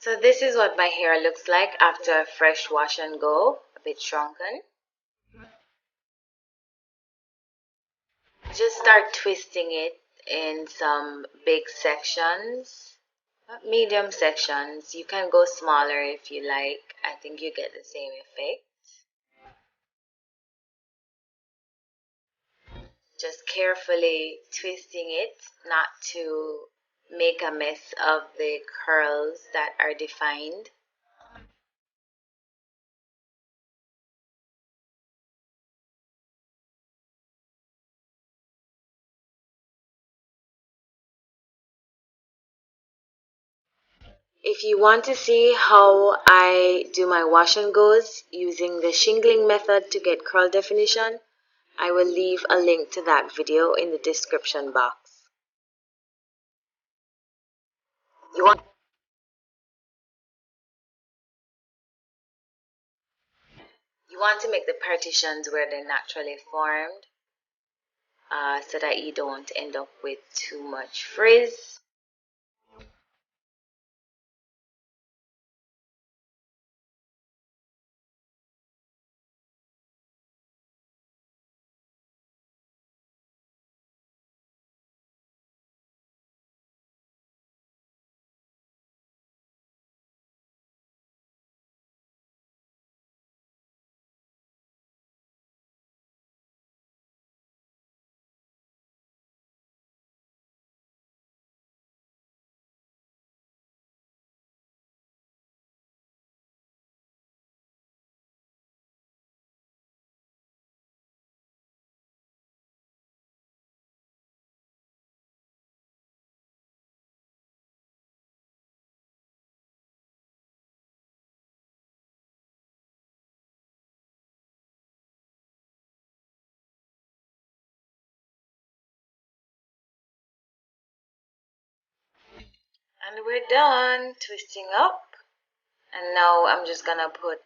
So this is what my hair looks like after a fresh wash and go, a bit shrunken. Just start twisting it in some big sections, medium sections. You can go smaller if you like. I think you get the same effect. Just carefully twisting it, not to make a mess of the curls that are defined. If you want to see how I do my wash and goes using the shingling method to get curl definition, I will leave a link to that video in the description box. You want to make the partitions where they're naturally formed, so that you don't end up with too much frizz. And we're done twisting up. And now I'm just gonna put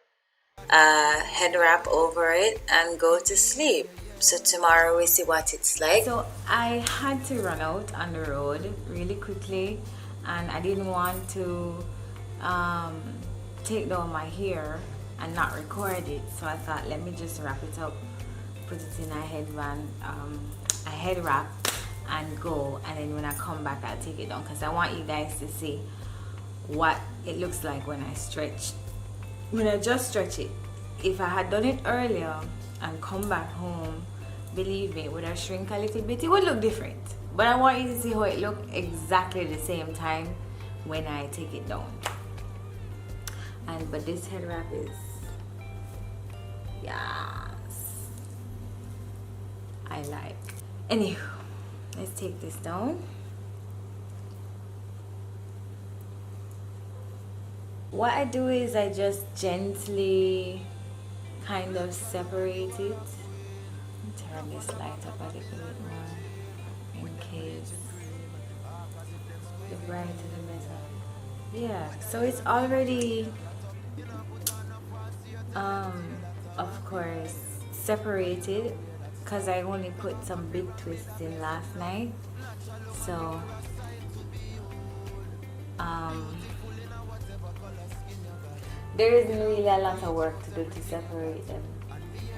a head wrap over it and go to sleep. So tomorrow we see what it's like. So I had to run out on the road really quickly, and I didn't want to take down my hair and not record it. So I thought, let me just wrap it up, put it in a headband, a head wrap, and go. And then when I come back, I'll take it down because I want you guys to see what it looks like when I stretch. When I just stretch it. If I had done it earlier and come back home, believe me, it would have shrink a little bit. It would look different. But I want you to see how it looked exactly the same time when I take it down. But this head wrap is, yes, I like. Anywho, let's take this down. What I do is I just gently kind of separate it. Turn this light up a little bit more in case the brighter the better. Yeah, so it's already of course separated because I only put some big twists in last night. So there isn't really a lot of work to do to separate them.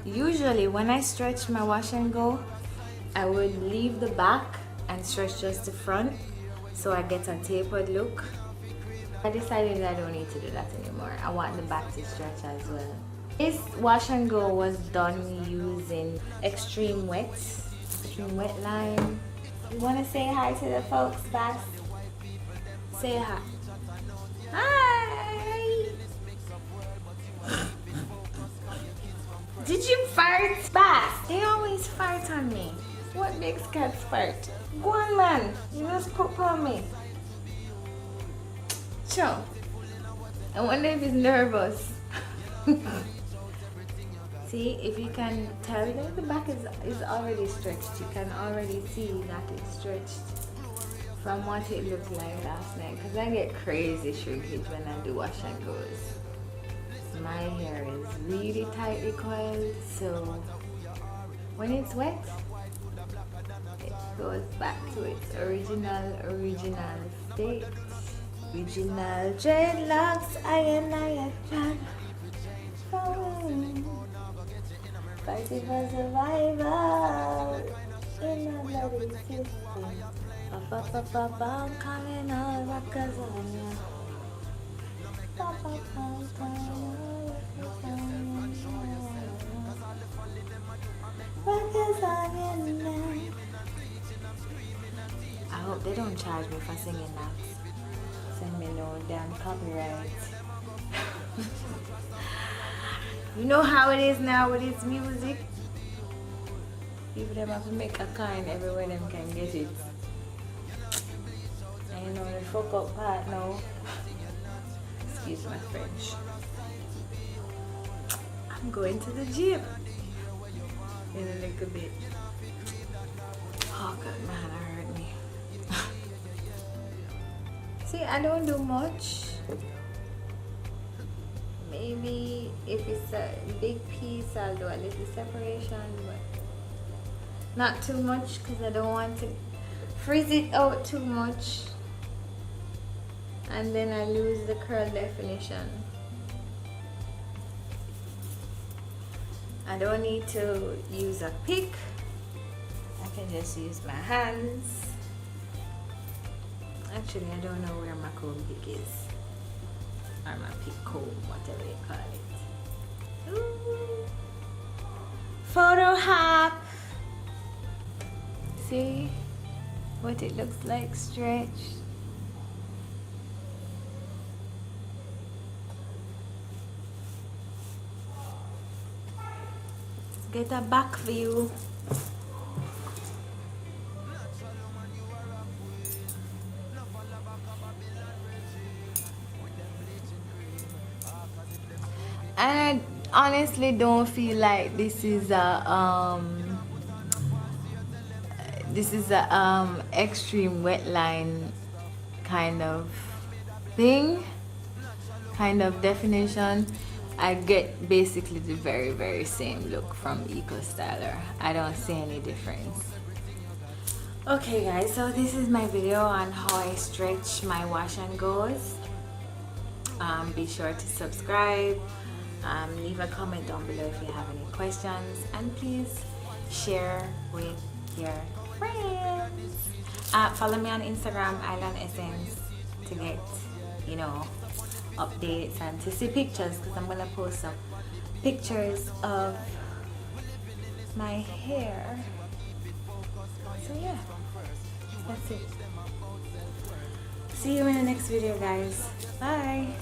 Usually when I stretch my wash and go, I would leave the back and stretch just the front so I get a tapered look. I decided I don't need to do that anymore. I want the back to stretch as well. This wash and go was done using Extreme Wetline. You want to say hi to the folks, Bass? Say hi. Hi! Did you fart? Bass, they always fart on me. What makes cats fart? Go on, man. You just poop on me. Sure. I wonder if he's nervous. See, if you can tell that the back is already stretched, you can already see that it's stretched from what it looked like last night. Because I get crazy shrinkage when I do wash and goes. My hair is really tightly coiled, so when it's wet, it goes back to its original state. Original dreadlocks, I and I trying. Fighting for survival in a bloody system. I'm coming on rockers on ya. Rockers on ya now. I hope they don't charge me for singing that. Send me no damn copyright. You know how it is now with its music. People them have to make a kind everywhere them can get it. And you know the fuck up part now. Excuse my French. I'm going to the gym in a little bit. Oh god, my hand hurt me. See, I don't do much. Maybe if it's a big piece, I'll do a little separation, but not too much because I don't want to freeze it out too much and then I lose the curl definition. I don't need to use a pick. I can just use my hands. Actually, I don't know where my comb pick is. Or my pick comb, whatever you call it. Ooh. Photo hop. See what it looks like stretched. Get a back view. And I honestly don't feel like this is a extreme wetline kind of thing, kind of definition. I get basically the very same look from Eco Styler. I don't see any difference. Okay guys, so this is my video on how I stretch my wash and goes. Be sure to subscribe, leave a comment down below if you have any questions, and please share with your friends. Follow me on Instagram, Island Essence, to get, you know, updates and to see pictures, because I'm gonna post some pictures of my hair. So yeah, that's it. See you in the next video, guys. Bye.